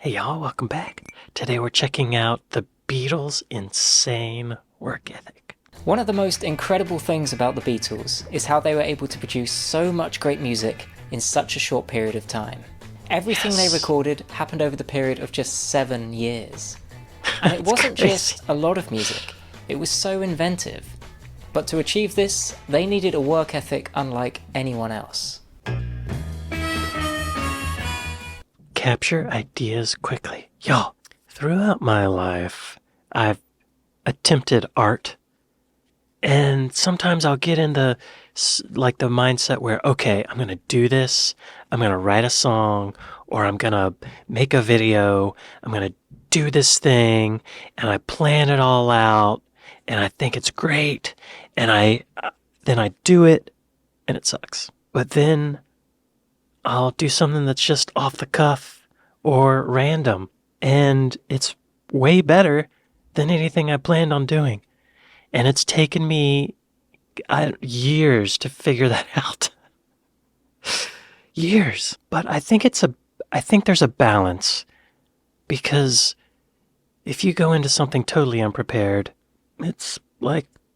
Hey y'all, welcome back. Today we're checking out the Beatles' insane work ethic. One of the most incredible things about the Beatles is how they were able to produce so much great music in such a short period of time. Everything they recorded happened over the period of just 7 years. And it wasn't just a lot of music, it was so inventive. But to achieve this, they needed a work ethic unlike anyone else. Capture ideas quickly. Y'all, throughout my life, I've attempted art. And sometimes I'll get in the mindset where, okay, I'm going to do this. I'm going to write a song, or I'm going to make a video. I'm going to do this thing, and I plan it all out, and I think it's great. And then I do it, and it sucks. But then I'll do something that's just off the cuff or random, and it's way better than anything I planned on doing. And it's taken me years to figure that out. Years. But I think there's a balance, because if you go into something totally unprepared, it's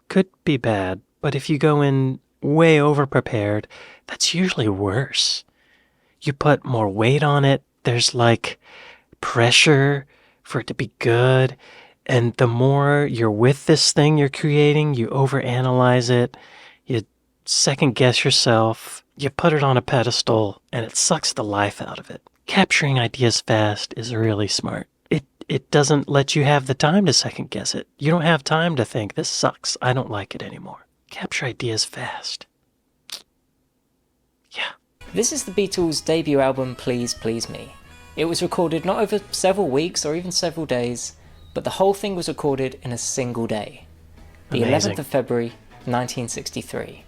could be bad. But if you go in way over prepared, that's usually worse. You put more weight on it. There's pressure for it to be good. And the more you're with this thing you're creating, you overanalyze it, you second guess yourself, you put it on a pedestal, and it sucks the life out of it. Capturing ideas fast is really smart. It doesn't let you have the time to second guess it. You don't have time to think, this sucks, I don't like it anymore. Capture ideas fast. Yeah. This is the Beatles' debut album, Please Please Me. It was recorded not over several weeks or even several days, but the whole thing was recorded in a single day. The Amazing. 11th of February, 1963.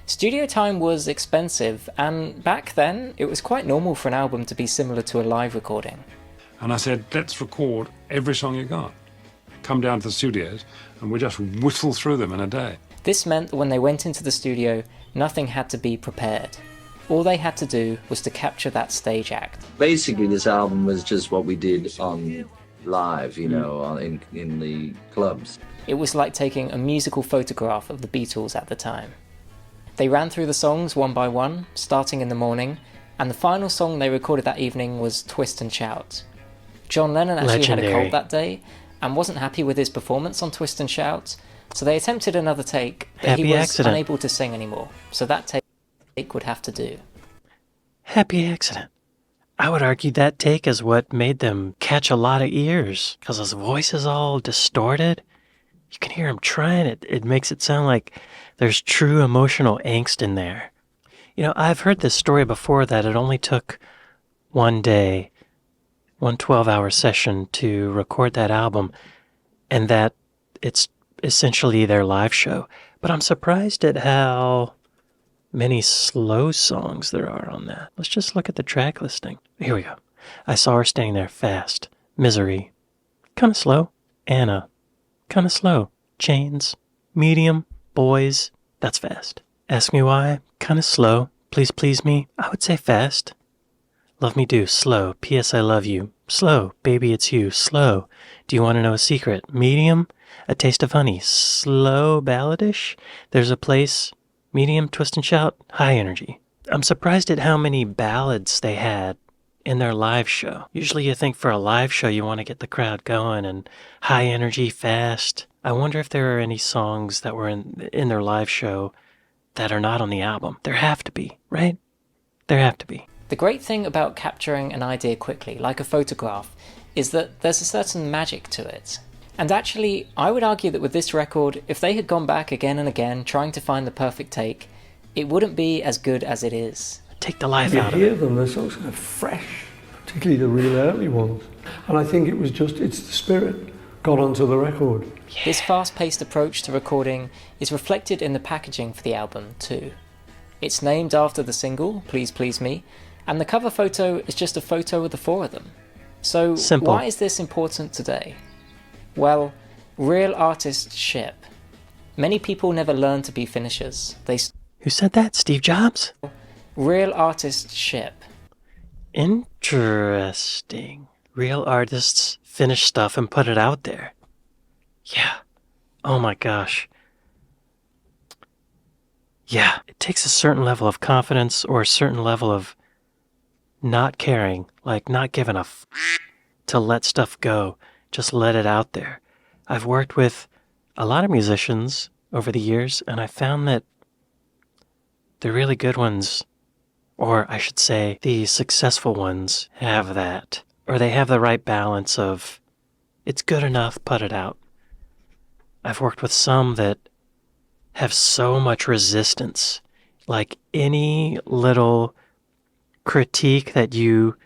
Studio time was expensive, and back then, it was quite normal for an album to be similar to a live recording. And I said, let's record every song you got. Come down to the studios, and we'll just whistle through them in a day. This meant that when they went into the studio, nothing had to be prepared. All they had to do was to capture that stage act. Basically, this album was just what we did on live, in the clubs. It was like taking a musical photograph of the Beatles at the time. They ran through the songs one by one, starting in the morning, and the final song they recorded that evening was Twist and Shout. John Lennon actually had a cold that day and wasn't happy with his performance on Twist and Shout, so they attempted another take, but he was unable to sing anymore, so that take would have to do. Happy accident. I would argue that take is what made them catch a lot of ears, because his voice is all distorted. You can hear him trying it. It makes it sound like there's true emotional angst in there. I've heard this story before that it only took one day, one 12-hour session to record that album, and that it's essentially their live show. But I'm surprised at how many slow songs there are on that. Let's just look at the track listing. Here we go. I Saw Her Standing There, fast. Misery, kind of slow. Anna, kind of slow. Chains, medium. Boys, that's fast. Ask Me Why, kind of slow. Please Please Me, I would say fast. Love Me Do, slow. P.S. I Love You, slow. Baby It's You, slow. Do You Want to Know a Secret, medium. A Taste of Honey, slow, balladish. There's a Place, medium. Twist and Shout, high energy. I'm surprised at how many ballads they had in their live show. Usually you think for a live show you want to get the crowd going and high energy, fast. I wonder if there are any songs that were in their live show that are not on the album. There have to be, right? There have to be. The great thing about capturing an idea quickly, like a photograph, is that there's a certain magic to it. And actually, I would argue that with this record, if they had gone back again and again trying to find the perfect take, it wouldn't be as good as it is. Take the life out of You it. hear them, they're so kind of fresh, particularly the real early ones. And I think it's the spirit got onto the record. Yeah. This fast-paced approach to recording is reflected in the packaging for the album, too. It's named after the single, Please Please Me, and the cover photo is just a photo of the four of them. So Simple. Why is this important today? Well, real artists ship. Many people never learn to be finishers. Who said that? Steve Jobs? Real artists ship. Interesting. Real artists finish stuff and put it out there. Yeah. Oh my gosh. Yeah, it takes a certain level of confidence or a certain level of not caring, like not giving a to let stuff go. Just let it out there. I've worked with a lot of musicians over the years, and I found that the really good ones, or I should say the successful ones, have that. Or they have the right balance of, it's good enough, put it out. I've worked with some that have so much resistance. Like any little critique that you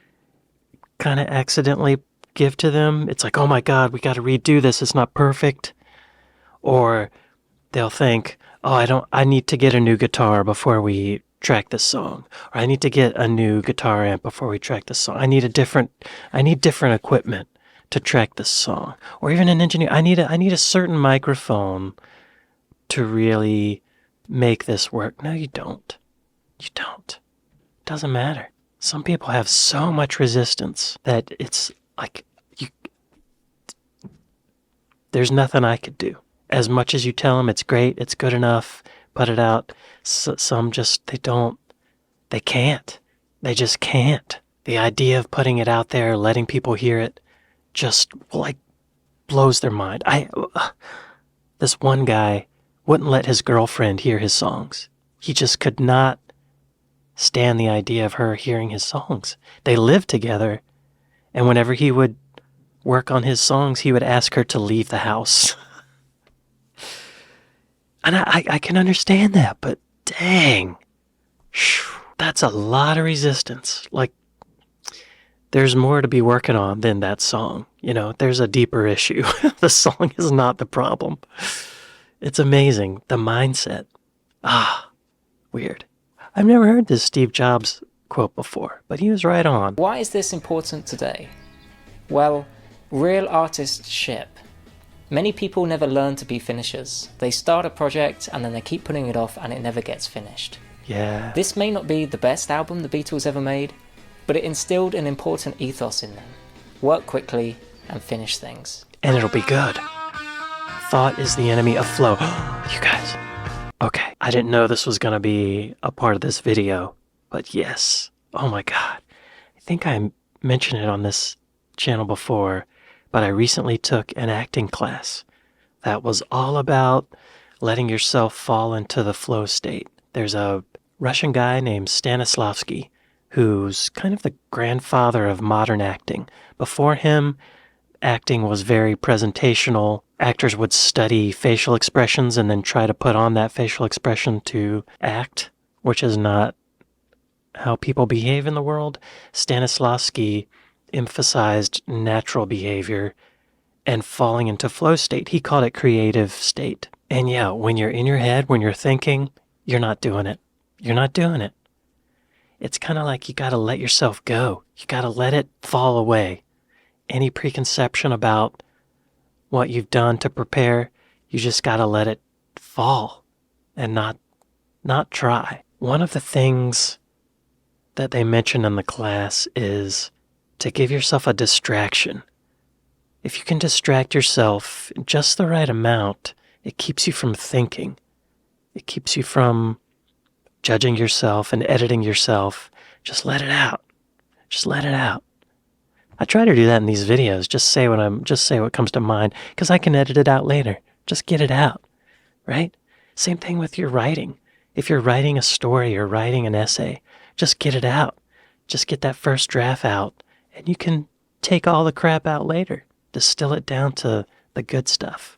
kind of accidentally give to them, it's like, oh my God, we got to redo this. It's not perfect. Or they'll think, oh, I need to get a new guitar before we track this song. Or I need to get a new guitar amp before we track this song. I need different equipment to track this song. Or even an engineer, I need a certain microphone to really make this work. No, you don't. You don't. It doesn't matter. Some people have so much resistance that it's like, there's nothing I could do. As much as you tell them it's great, it's good enough, put it out, some just, they can't. They just can't. The idea of putting it out there, letting people hear it, just like blows their mind. This one guy wouldn't let his girlfriend hear his songs. He just could not stand the idea of her hearing his songs. They lived together, and whenever he would work on his songs, he would ask her to leave the house. And I can understand that, but dang, that's a lot of resistance. Like, there's more to be working on than that song. You know, there's a deeper issue. The song is not the problem. It's amazing. The mindset. Weird. I've never heard this Steve Jobs quote before, but he was right on. Why is this important today? Well, real artists ship. Many people never learn to be finishers. They start a project and then they keep putting it off and it never gets finished. Yeah. This may not be the best album the Beatles ever made, but it instilled an important ethos in them. Work quickly and finish things. And it'll be good. Thought is the enemy of flow. You guys. Okay, I didn't know this was going to be a part of this video, but yes. Oh my God. I think I mentioned it on this channel before, but I recently took an acting class that was all about letting yourself fall into the flow state. There's a Russian guy named Stanislavski who's kind of the grandfather of modern acting. Before him, acting was very presentational. Actors would study facial expressions and then try to put on that facial expression to act, which is not how people behave in the world. Stanislavski emphasized natural behavior and falling into flow state. He called it creative state. And yeah, when you're in your head, when you're thinking, you're not doing it. You're not doing it. It's kind of like you got to let yourself go. You got to let it fall away. Any preconception about what you've done to prepare, you just got to let it fall and not try. One of the things that they mention in the class is to give yourself a distraction. If you can distract yourself just the right amount, it keeps you from thinking. It keeps you from judging yourself and editing yourself. Just let it out. Just let it out. I try to do that in these videos. Just say what comes to mind, because I can edit it out later. Just get it out, right? Same thing with your writing. If you're writing a story or writing an essay, just get it out. Just get that first draft out, and you can take all the crap out later. Distill it down to the good stuff.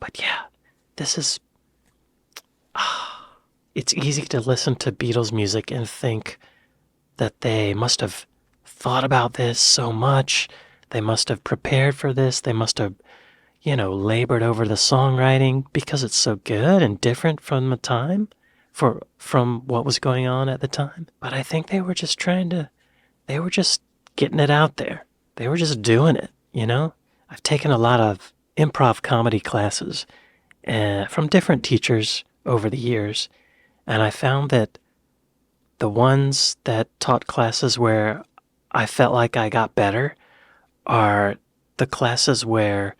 But yeah, this is... it's easy to listen to Beatles music and think that they must have thought about this so much. They must have prepared for this. They must have, labored over the songwriting because it's so good and different from the time, from what was going on at the time. But I think they were just getting it out there. They were just doing it, I've taken a lot of improv comedy classes from different teachers over the years, and I found that the ones that taught classes where I felt like I got better are the classes where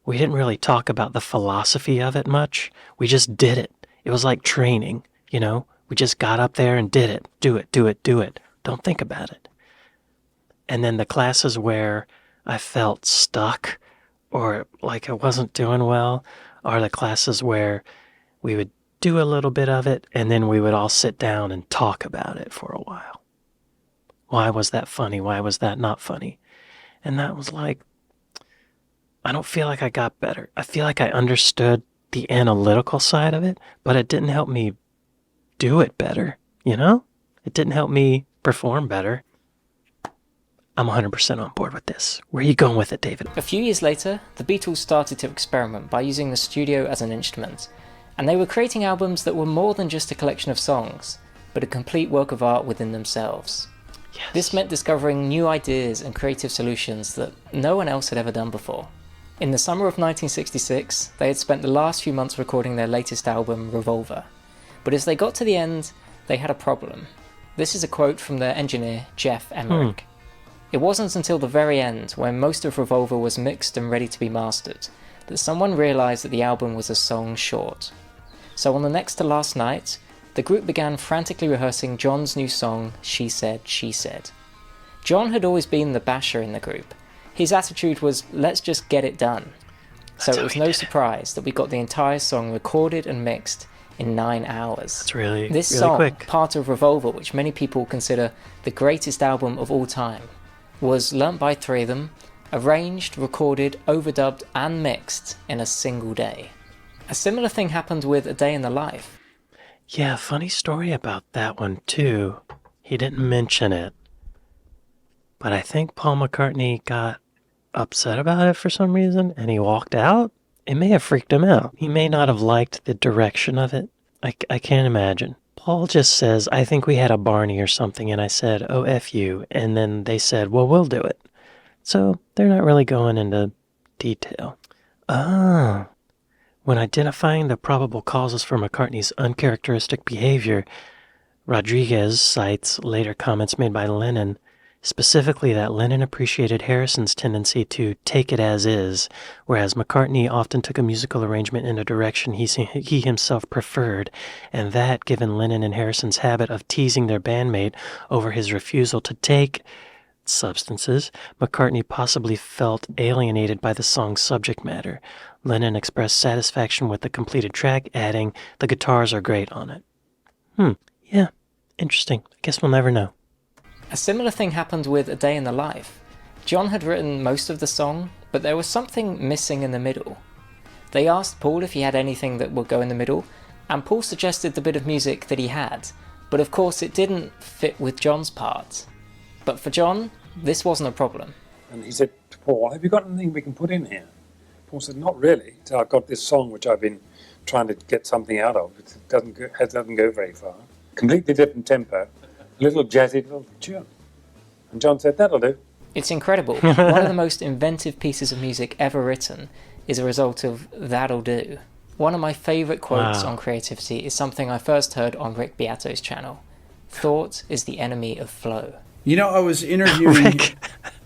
we didn't really talk about the philosophy of it much. We just did it. It was like training, you know? We just got up there and did it. Do it, do it, do it. Don't think about it. And then the classes where I felt stuck or like I wasn't doing well are the classes where we would do a little bit of it and then we would all sit down and talk about it for a while. Why was that funny? Why was that not funny? And that was like, I don't feel like I got better. I feel like I understood the analytical side of it, but it didn't help me do it better, you know? It didn't help me perform better. I'm 100% on board with this. Where are you going with it, David? A few years later, the Beatles started to experiment by using the studio as an instrument, and they were creating albums that were more than just a collection of songs, but a complete work of art within themselves. Yes. This meant discovering new ideas and creative solutions that no one else had ever done before. In the summer of 1966, they had spent the last few months recording their latest album, Revolver. But as they got to the end, they had a problem. This is a quote from their engineer, Jeff Emmerich. It wasn't until the very end, when most of Revolver was mixed and ready to be mastered, that someone realised that the album was a song short. So on the next to last night, the group began frantically rehearsing John's new song, She Said, She Said. John had always been the basher in the group. His attitude was, let's just get it done. So it was no surprise that we got the entire song recorded and mixed in 9 hours. That's really, this really song, quick. part of Revolver, which many people consider the greatest album of all time, was learnt by 3 of them, arranged, recorded, overdubbed and mixed in a single day. A similar thing happened with A Day in the Life. Yeah, funny story about that one too. He didn't mention it, but I think Paul McCartney got upset about it for some reason and he walked out. It may have freaked him out. He may not have liked the direction of it. I can't imagine. Paul just says, I think we had a Barney or something, and I said, oh, F you. And then they said, well, we'll do it. So they're not really going into detail. Ah, when identifying the probable causes for McCartney's uncharacteristic behavior, Rodriguez cites later comments made by Lennon, specifically that Lennon appreciated Harrison's tendency to take it as is, whereas McCartney often took a musical arrangement in a direction he himself preferred, and that, given Lennon and Harrison's habit of teasing their bandmate over his refusal to take substances, McCartney possibly felt alienated by the song's subject matter. Lennon expressed satisfaction with the completed track, adding, the guitars are great on it. Yeah, interesting. I guess we'll never know. A similar thing happened with A Day in the Life. John had written most of the song, but there was something missing in the middle. They asked Paul if he had anything that would go in the middle, and Paul suggested the bit of music that he had, but of course it didn't fit with John's part. But for John, this wasn't a problem. And he said to Paul, have you got anything we can put in here? Paul said, not really. So I've got this song which I've been trying to get something out of. It doesn't go very far. Completely different tempo. Little jazzy little tune. And John said, that'll do. It's incredible. One of the most inventive pieces of music ever written is a result of That'll Do. One of my favourite quotes on creativity is something I first heard on Rick Beato's channel. Thought is the enemy of flow. You know, I was interviewing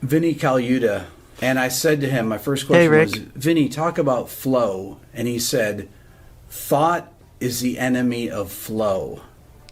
Vinny Colaiuta, and I said to him, my first question was, Vinny, talk about flow. And he said, thought is the enemy of flow.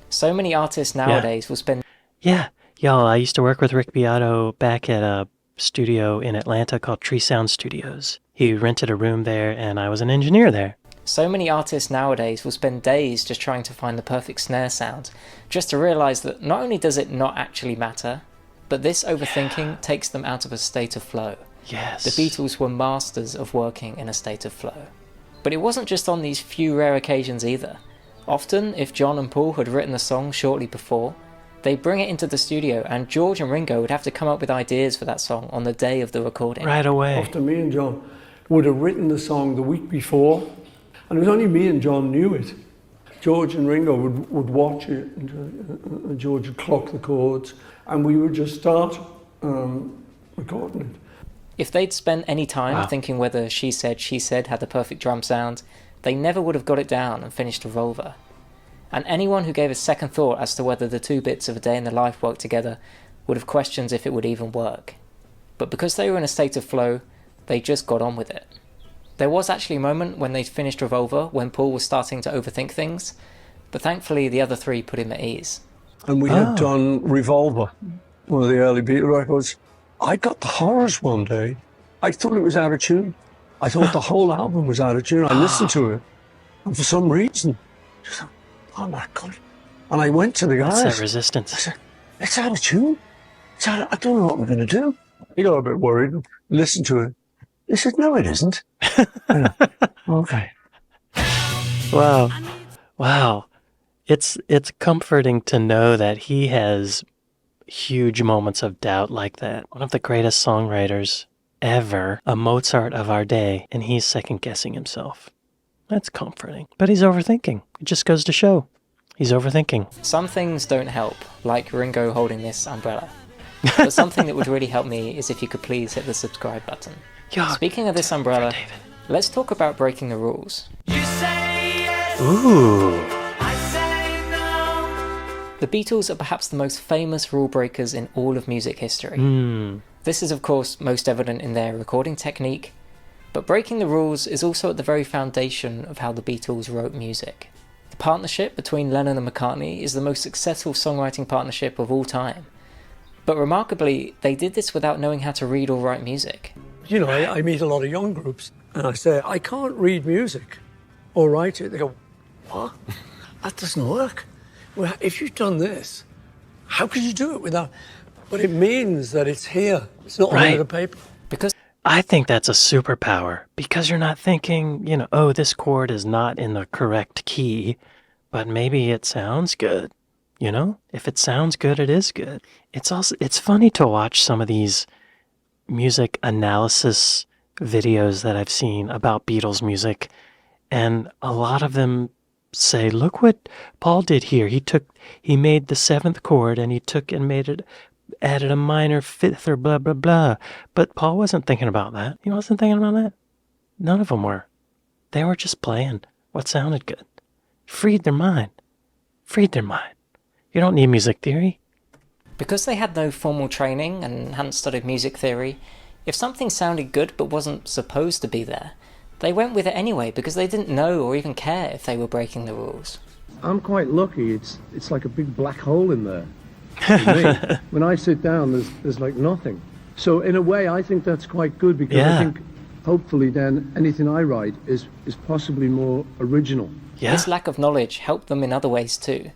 So many artists nowadays will spend... Yeah, y'all, I used to work with Rick Beato back at a studio in Atlanta called Tree Sound Studios. He rented a room there, and I was an engineer there. So many artists nowadays will spend days just trying to find the perfect snare sound, just to realise that not only does it not actually matter, but this overthinking takes them out of a state of flow. Yes. The Beatles were masters of working in a state of flow. But it wasn't just on these few rare occasions either. Often, if John and Paul had written a song shortly before, they'd bring it into the studio and George and Ringo would have to come up with ideas for that song on the day of the recording. Right away. Often me and John would have written the song the week before, and it was only me and John knew it. George and Ringo would watch it, and George would clock the chords, and we would just start recording it. If they'd spent any time thinking whether She Said, She Said had the perfect drum sound, they never would have got it down and finished Revolver. And anyone who gave a second thought as to whether the 2 bits of A Day in the Life worked together would have questioned if it would even work. But because they were in a state of flow, they just got on with it. There was actually a moment when they'd finished Revolver when Paul was starting to overthink things, but thankfully the other three put him at ease. And we had done Revolver, one of the early Beatles records. I got the horrors one day. I thought it was out of tune. I thought the whole album was out of tune. I listened to it, and for some reason, just thought, oh my God. And I went to the guys. That's that resistance. I said, it's out of tune. I don't know what we're going to do. He got a bit worried, listened to it. He said, no, it isn't. Okay. Wow. It's comforting to know that he has huge moments of doubt like that. One of the greatest songwriters ever, a Mozart of our day, and he's second-guessing himself. That's comforting. But he's overthinking. It just goes to show. He's overthinking. Some things don't help, like Ringo holding this umbrella. But something that would really help me is if you could please hit the subscribe button. Speaking of this umbrella, let's talk about breaking the rules. Ooh. The Beatles are perhaps the most famous rule breakers in all of music history. This is of course most evident in their recording technique, but breaking the rules is also at the very foundation of how the Beatles wrote music. The partnership between Lennon and McCartney is the most successful songwriting partnership of all time. But remarkably, they did this without knowing how to read or write music. You know, I meet a lot of young groups, and I say, I can't read music or write it. They go, what? That doesn't work. Well, if you've done this, how could you do it without... But it means that it's here. It's not on the paper. Because I think that's a superpower, because you're not thinking, oh, this chord is not in the correct key, but maybe it sounds good. If it sounds good, it is good. It's funny to watch some of these music analysis videos that I've seen about Beatles music, and a lot of them say, look what Paul did here. He made the seventh chord and he took and added a minor fifth or blah, blah, blah. But Paul wasn't thinking about that. He wasn't thinking about that. None of them were. They were just playing what sounded good. Freed their mind. You don't need music theory. Because they had no formal training and hadn't studied music theory, if something sounded good but wasn't supposed to be there, they went with it anyway because they didn't know or even care if they were breaking the rules. I'm quite lucky. It's like a big black hole in there. For me. When I sit down, there's like nothing. So in a way, I think that's quite good because I think hopefully then anything I write is possibly more original. Yeah. This lack of knowledge helped them in other ways too.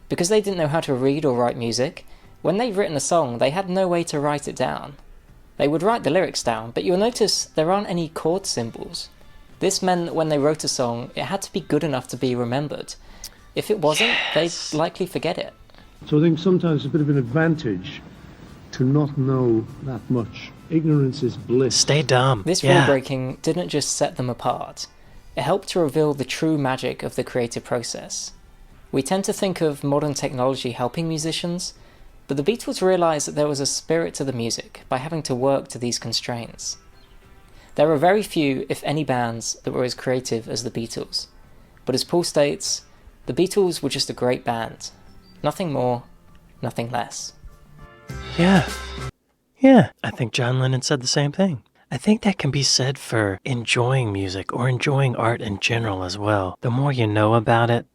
Because they didn't know how to read or write music, when they'd written a song, they had no way to write it down. They would write the lyrics down, but you'll notice there aren't any chord symbols. This meant that when they wrote a song, it had to be good enough to be remembered. If it wasn't, they'd likely forget it. So I think sometimes it's a bit of an advantage to not know that much. Ignorance is bliss. Stay dumb. This rule breaking didn't just set them apart. It helped to reveal the true magic of the creative process. We tend to think of modern technology helping musicians, but the Beatles realised that there was a spirit to the music by having to work to these constraints. There are very few, if any, bands that were as creative as the Beatles. But as Paul states, the Beatles were just a great band. Nothing more, nothing less. Yeah, I think John Lennon said the same thing. I think that can be said for enjoying music or enjoying art in general as well. The more you know about it,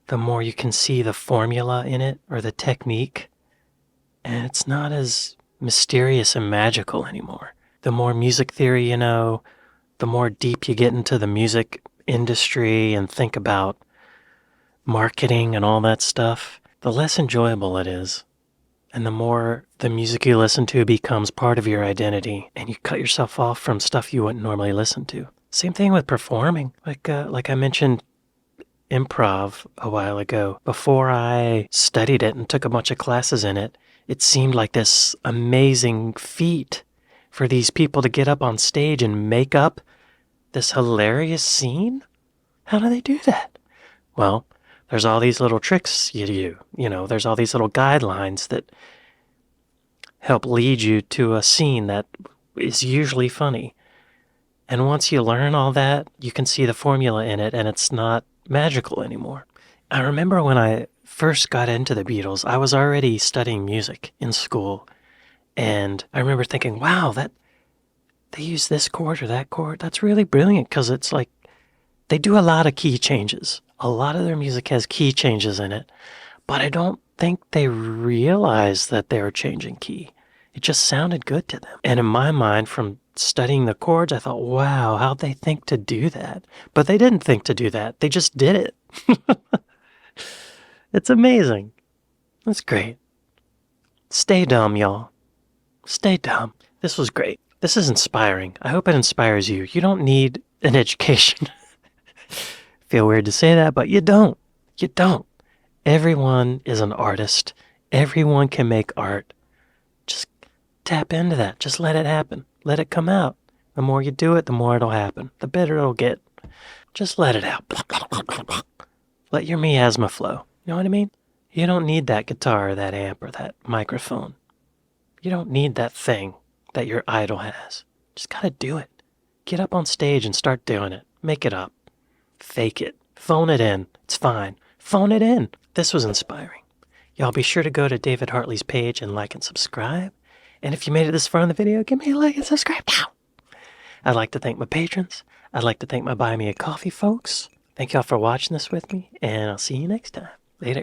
the more you can see the formula in it or the technique, and it's not as mysterious and magical anymore. The more music theory you know, the more deep you get into the music industry and think about marketing and all that stuff, the less enjoyable it is. And the more the music you listen to becomes part of your identity, and you cut yourself off from stuff you wouldn't normally listen to. Same thing with performing. Like I mentioned improv a while ago. Before I studied it and took a bunch of classes in it, it seemed like this amazing feat for these people to get up on stage and make up this hilarious scene. How do they do that? Well, there's all these little tricks you do. There's all these little guidelines that help lead you to a scene that is usually funny. And once you learn all that, you can see the formula in it, and it's not magical anymore. I remember when I first got into the Beatles, I was already studying music in school, And I remember thinking, wow, they use this chord or that chord. That's really brilliant, because it's like they do a lot of key changes. A lot of their music has key changes in it, but I don't think they realized that they were changing key. It just sounded good to them. And in my mind, from studying the chords, I thought, wow, how'd they think to do that? But they didn't think to do that. They just did it. It's amazing. That's great. Stay dumb, y'all. Stay dumb. This was great. This is inspiring. I hope it inspires you. You don't need an education. Feel weird to say that, but you don't. You don't. Everyone is an artist. Everyone can make art. Just tap into that. Just let it happen. Let it come out. The more you do it, the more it'll happen. The better it'll get. Just let it out. Let your miasma flow. You know what I mean? You don't need that guitar or that amp or that microphone. You don't need that thing that your idol has. Just gotta do it. Get up on stage and start doing it. Make it up. Fake it. Phone it in. It's fine. Phone it in. This was inspiring. Y'all be sure to go to David Hartley's page and like and subscribe. And if you made it this far in the video, give me a like and subscribe now. I'd like to thank my patrons. I'd like to thank my Buy Me a Coffee folks. Thank y'all for watching this with me, and I'll see you next time. Later.